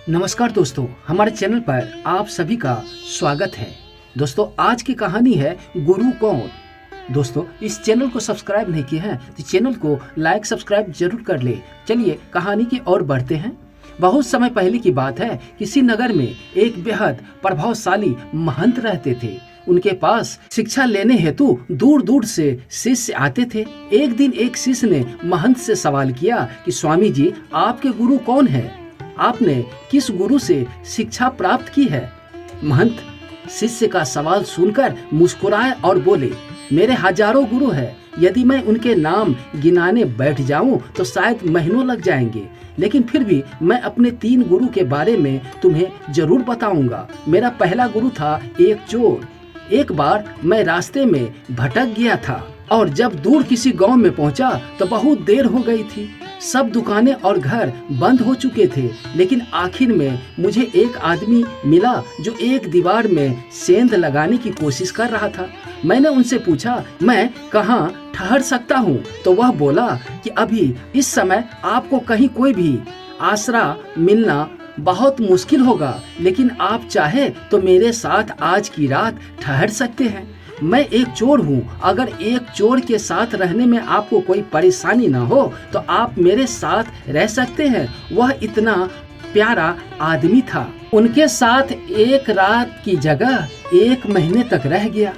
नमस्कार दोस्तों, हमारे चैनल पर आप सभी का स्वागत है। दोस्तों, आज की कहानी है गुरु कौन। दोस्तों, इस चैनल को सब्सक्राइब नहीं किए हैं तो चैनल को लाइक सब्सक्राइब जरूर कर ले। चलिए कहानी की ओर बढ़ते हैं। बहुत समय पहले की बात है। किसी नगर में एक बेहद प्रभावशाली महंत रहते थे। उनके पास शिक्षा लेने हेतु दूर दूर से शिष्य आते थे। एक दिन एक शिष्य ने महंत से सवाल किया कि स्वामी जी, आपके गुरु कौन है? आपने किस गुरु से शिक्षा प्राप्त की है? महंत शिष्य का सवाल सुनकर मुस्कुराए और बोले, मेरे हजारों गुरु हैं। यदि मैं उनके नाम गिनाने बैठ जाऊं तो शायद महीनों लग जाएंगे, लेकिन फिर भी मैं अपने 3 गुरु के बारे में तुम्हें जरूर बताऊंगा। मेरा पहला गुरु था एक चोर। एक बार मैं रास्ते में भटक गया था और जब दूर किसी गांव में पहुंचा तो बहुत देर हो गई थी। सब दुकानें और घर बंद हो चुके थे, लेकिन आखिर में मुझे एक आदमी मिला जो एक दीवार में सेंध लगाने की कोशिश कर रहा था। मैंने उनसे पूछा, मैं कहाँ ठहर सकता हूँ? तो वह बोला कि अभी इस समय आपको कहीं कोई भी आसरा मिलना बहुत मुश्किल होगा, लेकिन आप चाहे तो मेरे साथ आज की रात ठहर सकते हैं। मैं एक चोर हूँ। अगर एक चोर के साथ रहने में आपको कोई परेशानी न हो तो आप मेरे साथ रह सकते हैं। वह इतना प्यारा आदमी था। उनके साथ एक रात की जगह 1 महीने तक रह गया।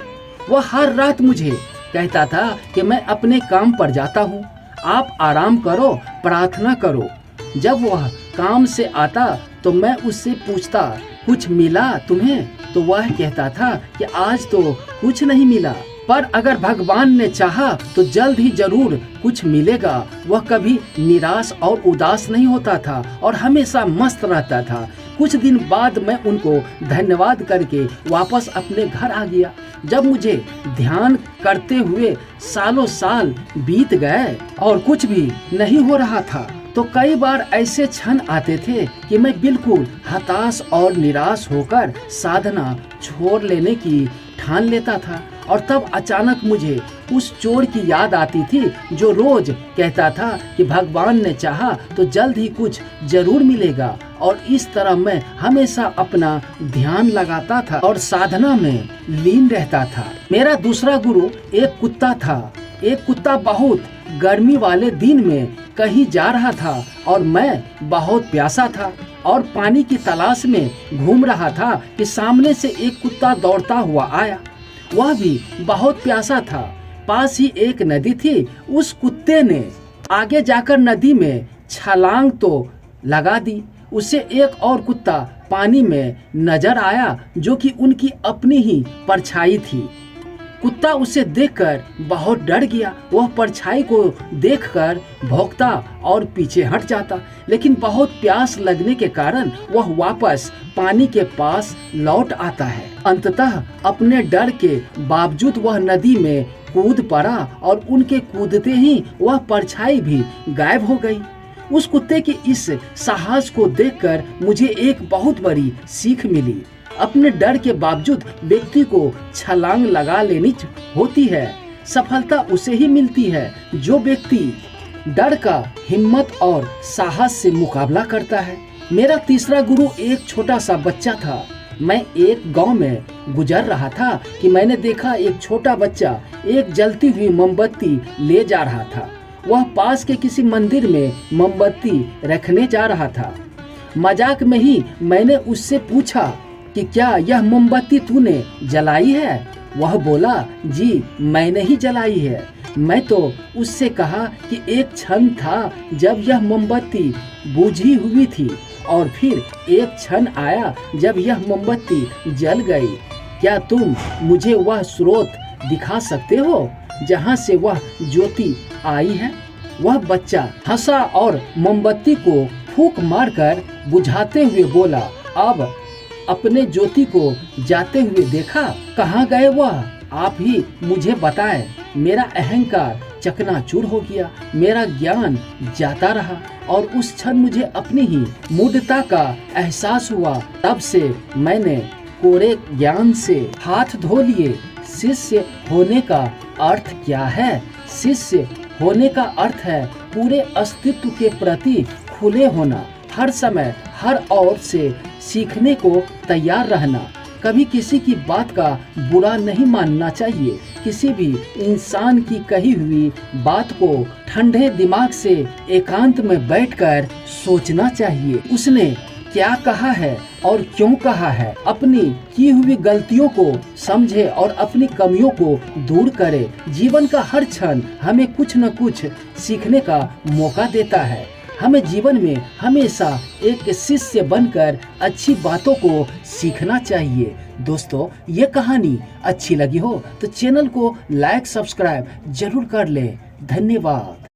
वह हर रात मुझे कहता था कि मैं अपने काम पर जाता हूँ, आप आराम करो, प्रार्थना करो। जब वह काम से आता तो मैं उससे पूछता, कुछ मिला तुम्हें? तो वह कहता था कि आज तो कुछ नहीं मिला, पर अगर भगवान ने चाहा तो जल्द ही जरूर कुछ मिलेगा। वह कभी निराश और उदास नहीं होता था और हमेशा मस्त रहता था। कुछ दिन बाद मैं उनको धन्यवाद करके वापस अपने घर आ गया। जब मुझे ध्यान करते हुए सालों साल बीत गए और कुछ भी नहीं हो रहा था, तो कई बार ऐसे क्षण आते थे कि मैं बिल्कुल हताश और निराश होकर साधना छोड़ लेने की ठान लेता था। और तब अचानक मुझे उस चोर की याद आती थी जो रोज कहता था कि भगवान ने चाहा तो जल्द ही कुछ जरूर मिलेगा। और इस तरह मैं हमेशा अपना ध्यान लगाता था और साधना में लीन रहता था। मेरा दूसरा गुरु एक कुत्ता था। एक कुत्ता बहुत गर्मी वाले दिन में कहीं जा रहा था और मैं बहुत प्यासा था और पानी की तलाश में घूम रहा था कि सामने से एक कुत्ता दौड़ता हुआ आया। वह भी बहुत प्यासा था। पास ही एक नदी थी। उस कुत्ते ने आगे जाकर नदी में छलांग तो लगा दी। उसे एक और कुत्ता पानी में नजर आया जो कि उनकी अपनी ही परछाई थी। कुत्ता उसे देखकर बहुत डर गया। वह परछाई को देखकर भौंकता और पीछे हट जाता, लेकिन बहुत प्यास लगने के कारण वह वापस पानी के पास लौट आता है। अंततः अपने डर के बावजूद वह नदी में कूद पड़ा और उनके कूदते ही वह परछाई भी गायब हो गई। उस कुत्ते के इस साहस को देखकर मुझे एक बहुत बड़ी सीख मिली। अपने डर के बावजूद व्यक्ति को छलांग लगा लेनी होती है। सफलता उसे ही मिलती है जो व्यक्ति डर का हिम्मत और साहस से मुकाबला करता है। मेरा तीसरा गुरु एक छोटा सा बच्चा था। मैं एक गांव में गुजर रहा था कि मैंने देखा एक छोटा बच्चा एक जलती हुई मोमबत्ती ले जा रहा था। वह पास के किसी मंदिर में मोमबत्ती रखने जा रहा था। मजाक में ही मैंने उससे पूछा कि क्या यह मोमबत्ती तूने जलाई है? वह बोला, जी मैंने ही जलाई है। मैं तो उससे कहा कि एक क्षण था जब यह मोमबत्ती बुझी हुई थी और फिर एक क्षण आया जब यह मोमबत्ती जल गई। क्या तुम मुझे वह स्रोत दिखा सकते हो जहाँ से वह ज्योति आई है? वह बच्चा हंसा और मोमबत्ती को फूंक मारकर बुझाते हुए बोला, अब अपने ज्योति को जाते हुए देखा? कहाँ गए वह? आप ही मुझे बताएं। मेरा अहंकार चकनाचूर हो गया। मेरा ज्ञान जाता रहा और उस क्षण मुझे अपनी ही मूढ़ता का एहसास हुआ। तब से मैंने कोरे ज्ञान से हाथ धो लिए। शिष्य होने का अर्थ क्या है? शिष्य होने का अर्थ है पूरे अस्तित्व के प्रति खुले होना, हर समय हर ओर से सीखने को तैयार रहना। कभी किसी की बात का बुरा नहीं मानना चाहिए। किसी भी इंसान की कही हुई बात को ठंडे दिमाग से एकांत में बैठकर सोचना चाहिए। उसने क्या कहा है और क्यों कहा है। अपनी की हुई गलतियों को समझे और अपनी कमियों को दूर करे। जीवन का हर क्षण हमें कुछ न कुछ सीखने का मौका देता है। हमें जीवन में हमेशा एक शिष्य बनकर अच्छी बातों को सीखना चाहिए। दोस्तों, ये कहानी अच्छी लगी हो तो चैनल को लाइक सब्सक्राइब जरूर कर लें। धन्यवाद।